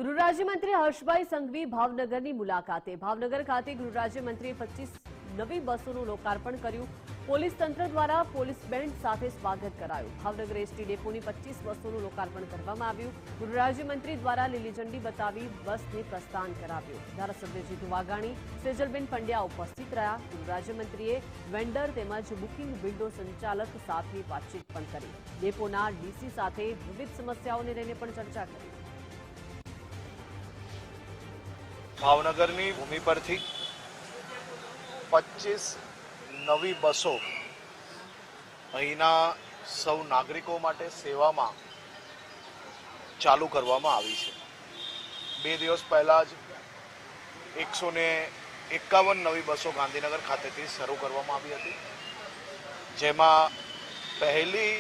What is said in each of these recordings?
ગૃહ રાજ્યમંત્રી હર્ષભાઈ સંઘવી ભાવનગરની મુલાકાતે ભાવનગર ખાતે ગૃહ રાજ્યમંત્રીએ 25 નવી બસોનું લોકાર્પણ કર્યું। પોલીસ તંત્ર દ્વારા પોલીસ બેન્ડ સાથે સ્વાગત કરાયું। ભાવનગર એસટી ડેપોની 25 બસોનું લોકાર્પણ કરવામાં આવ્યું। ગૃહ રાજ્યમંત્રી દ્વારા લીલી ઝંડી બતાવી બસને પ્રસ્થાન કરાવ્યું। ધારાસભ્ય જીતુ વાઘાણી, સેજલબેન પંડ્યા ઉપસ્થિત રહ્યા। ગૃહ રાજ્યમંત્રીએ વેન્ડર તેમજ બુકિંગ વિન્ડો સંચાલક સાથે વાતચીત પણ કરી। ડેપોના ડીસી સાથે વિવિધ સમસ્યાઓને લઈને પણ ચર્ચા કરી। ભાવનગરની ભૂમિ પરથી 25 નવી બસો અહીંના સૌ નાગરિકો માટે સેવામાં ચાલુ કરવામાં આવી છે। 2 દિવસ પહેલાં જ 151 નવી બસો ગાંધીનગર ખાતેથી શરૂ કરવામાં આવી હતી, જેમાં પહેલી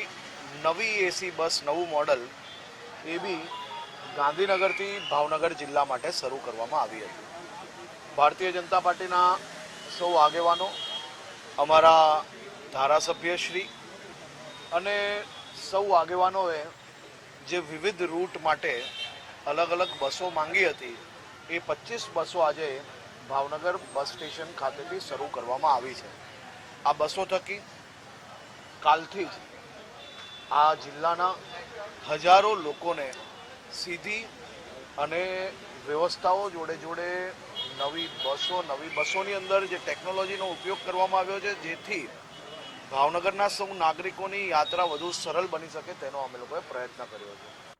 નવી એસી બસ નવું મોડલ એ બી ગાંધીનગરથી ભાવનગર જિલ્લા માટે શરૂ કરવામાં આવી હતી। ભારતીય જનતા પાર્ટીના સૌ આગેવાનો, અમારા ધારાસભ્યશ્રી અને સૌ આગેવાનોએ જે વિવિધ રૂટ માટે અલગ અલગ બસો માંગી હતી, એ 25 બસો આજે ભાવનગર બસ સ્ટેશન ખાતેથી શરૂ કરવામાં આવી છે। આ બસો થકી કાલથી જ આ જિલ્લાના હજારો લોકોને સીધી અને વ્યવસ્થાઓ જોડે જોડે નવી બસોની અંદર જે ટેકનોલોજીનો ઉપયોગ કરવામાં આવ્યો છે, જેથી ભાવનગરના સૌ નાગરિકોની યાત્રા વધુ સરળ બની શકે તેનો અમે લોકોએ પ્રયત્ન કર્યો છે।